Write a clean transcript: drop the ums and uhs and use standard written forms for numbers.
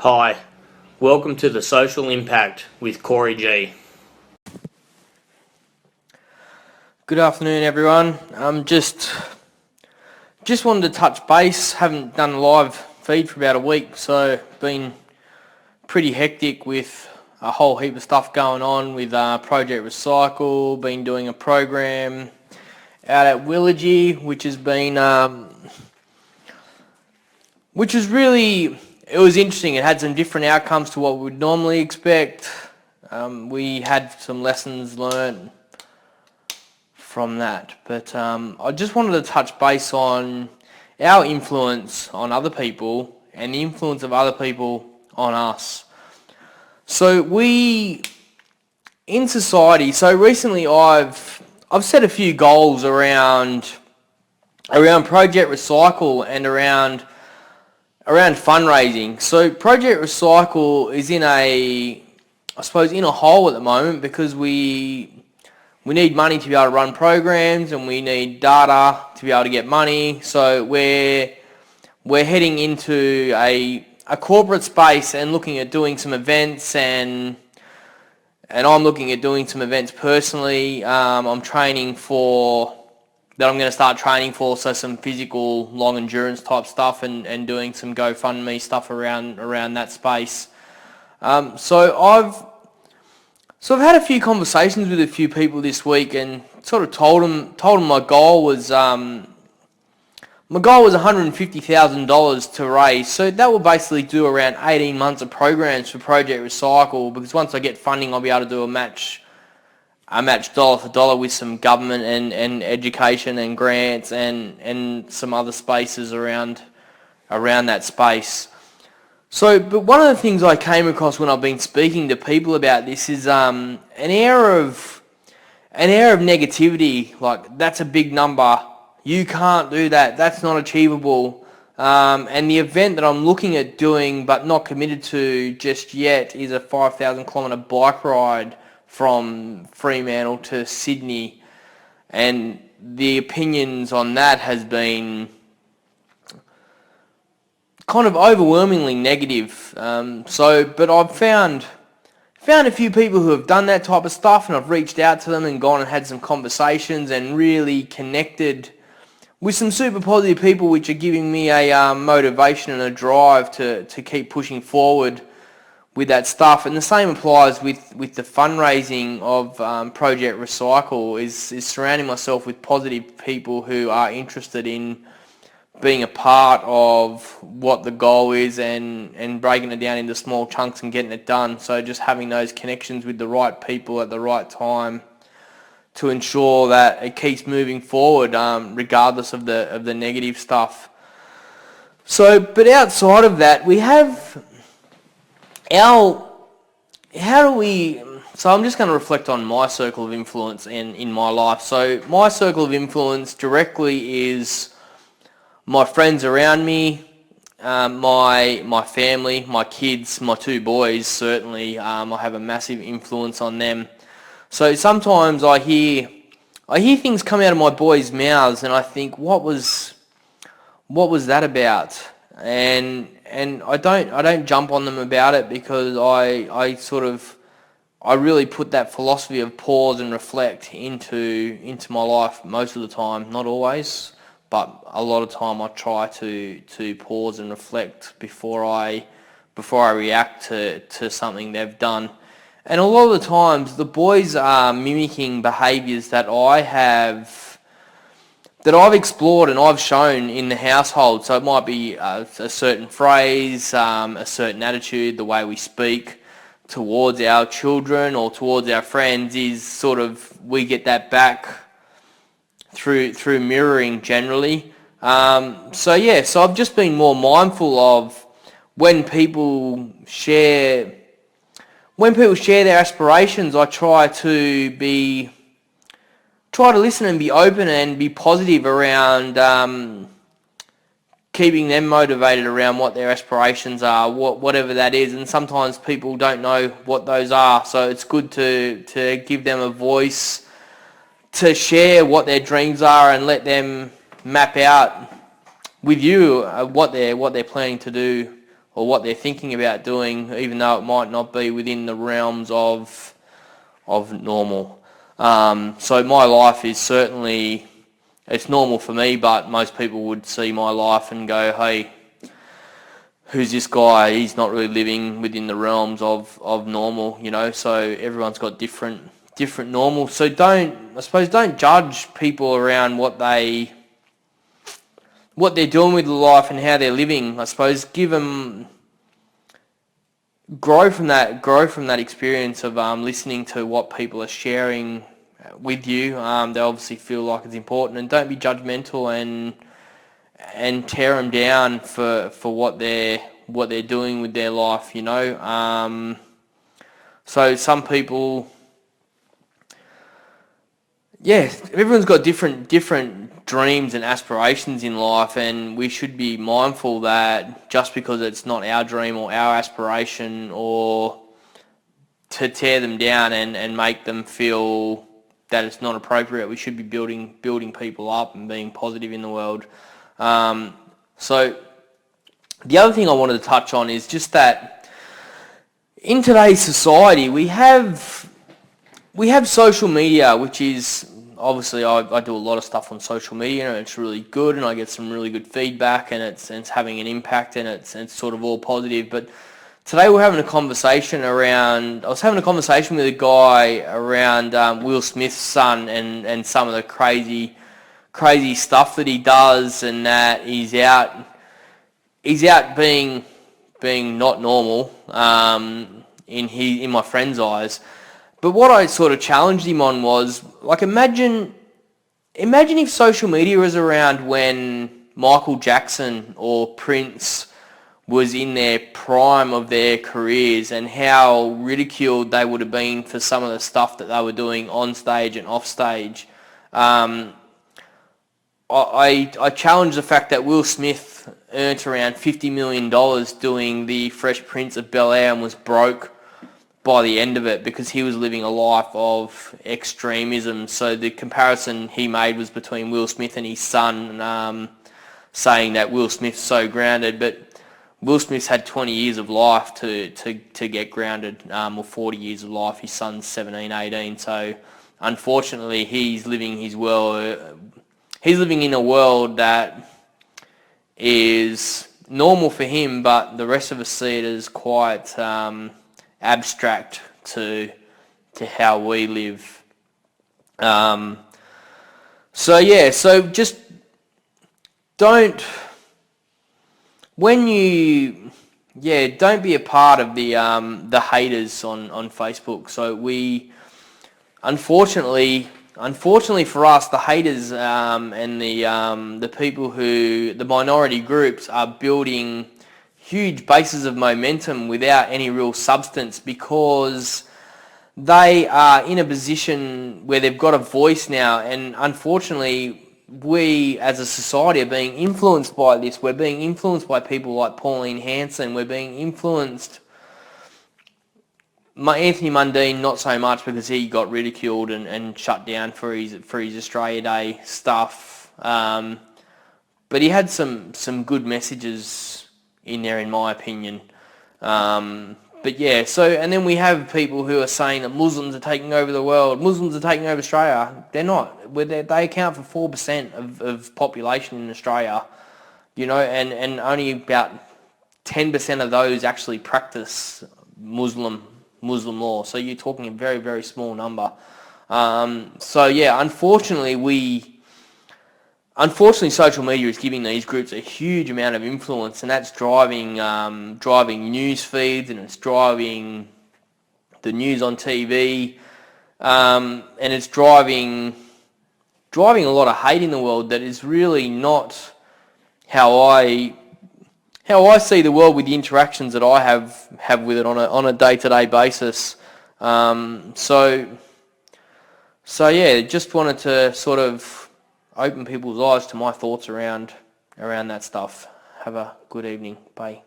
Hi, welcome to the Social Impact with Corey G. Good afternoon, everyone. Just wanted to touch base. Haven't done a live feed for about a week, so been pretty hectic with a whole heap of stuff going on with Project Recycle. Been doing a program out at Willogy, which has been it was interesting. It had some different outcomes to what we would normally expect. We had some lessons learned from that, but I just wanted to touch base on our influence on other people and the influence of other people on us. So in society, so recently I've set a few goals around Project Recycle and around fundraising. So Project Recycle is in a hole at the moment because we need money to be able to run programs, and we need data to be able to get money. So we're heading into a corporate space and looking at doing some events, and I'm looking at doing some events personally. I'm going to start training for, so some physical long endurance type stuff, and doing some GoFundMe stuff around that space. So I've had a few conversations with a few people this week, and sort of told them my goal was $150,000 to raise. So that will basically do around 18 months of programs for Project Recycle, because once I get funding, I'll be able to do a match dollar for dollar with some government and education and grants and some other spaces around that space. So, but one of the things I came across when I've been speaking to people about this is an air of negativity. Like, that's a big number. You can't do that. That's not achievable. And the event that I'm looking at doing but not committed to just yet is a 5,000 kilometre bike ride from Fremantle to Sydney. And the opinions on that has been kind of overwhelmingly negative. But I've found a few people who have done that type of stuff, and I've reached out to them and gone and had some conversations and really connected with some super positive people, which are giving me a motivation and a drive to keep pushing forward with that stuff. And the same applies with the fundraising of Project Recycle, is surrounding myself with positive people who are interested in being a part of what the goal is and breaking it down into small chunks and getting it done. So just having those connections with the right people at the right time to ensure that it keeps moving forward, regardless of the negative stuff. So, but outside of that, we have so I'm just going to reflect on my circle of influence in my life. So my circle of influence directly is my friends around me, my family, my kids, my two boys. Certainly, I have a massive influence on them. So sometimes I hear things come out of my boys' mouths, and I think, what was that about? And I don't jump on them about it, because I really put that philosophy of pause and reflect into my life most of the time. Not always, but a lot of time I try to pause and reflect before I react to something they've done. And a lot of the times the boys are mimicking behaviours that I've explored and I've shown in the household. So it might be a certain phrase, a certain attitude, the way we speak towards our children or towards our friends is sort of, we get that back through mirroring generally. So I've just been more mindful of when people share their aspirations. I try to listen and be open and be positive around keeping them motivated around what their aspirations are, whatever that is. And sometimes people don't know what those are, so it's good to give them a voice to share what their dreams are and let them map out with you what they're planning to do or what they're thinking about doing, even though it might not be within the realms of normal. So my life is certainly, it's normal for me, but most people would see my life and go, hey, who's this guy? He's not really living within the realms of normal, you know. So everyone's got different normal. So don't judge people around what they're doing with life and how they're living. I suppose grow from that experience of listening to what people are sharing with you. They obviously feel like it's important, and don't be judgmental and tear them down for what they're doing with their life, you know. So some people, yeah, everyone's got different dreams and aspirations in life, and we should be mindful that just because it's not our dream or our aspiration, or to tear them down and make them feel that it's not appropriate, we should be building people up and being positive in the world. So the other thing I wanted to touch on is just that in today's society we have social media, which is obviously I do a lot of stuff on social media, and it's really good, and I get some really good feedback, and it's having an impact, and it's sort of all positive. But today I was having a conversation with a guy around Will Smith's son and some of the crazy stuff that he does, and that he's out being not normal in my friend's eyes. But what I sort of challenged him on was, like, imagine if social media was around when Michael Jackson or Prince was in their prime of their careers, and how ridiculed they would have been for some of the stuff that they were doing on stage and off stage. I challenge the fact that Will Smith earned around $50 million doing the Fresh Prince of Bel-Air and was broke by the end of it because he was living a life of extremism. So the comparison he made was between Will Smith and his son, saying that Will Smith's so grounded, but Will Smith's had 20 years of life to get grounded, or 40 years of life. His son's 17, 18. So unfortunately, he's living in a world that is normal for him, but the rest of us see it as quite abstract to how we live. So just don't be a part of the haters on Facebook. So we, unfortunately for us, the haters and the people the minority groups are building huge bases of momentum without any real substance, because they are in a position where they've got a voice now, and unfortunately we as a society are being influenced by this. We're being influenced by people like Pauline Hanson. We're being influenced, Anthony Mundine not so much, because he got ridiculed and shut down for his Australia Day stuff, but he had some good messages in there, in my opinion. But yeah, so, and then we have people who are saying that Muslims are taking over the world, Muslims are taking over Australia. They're not. They account for 4% of population in Australia, you know, and only about 10% of those actually practice Muslim law. So you're talking a very, very small number. So yeah, Unfortunately, social media is giving these groups a huge amount of influence, and that's driving news feeds, and it's driving the news on TV, and it's driving a lot of hate in the world that is really not how I see the world with the interactions that I have with it on a day-to-day basis. So yeah, just wanted to sort of open people's eyes to my thoughts around that stuff. Have a good evening. Bye.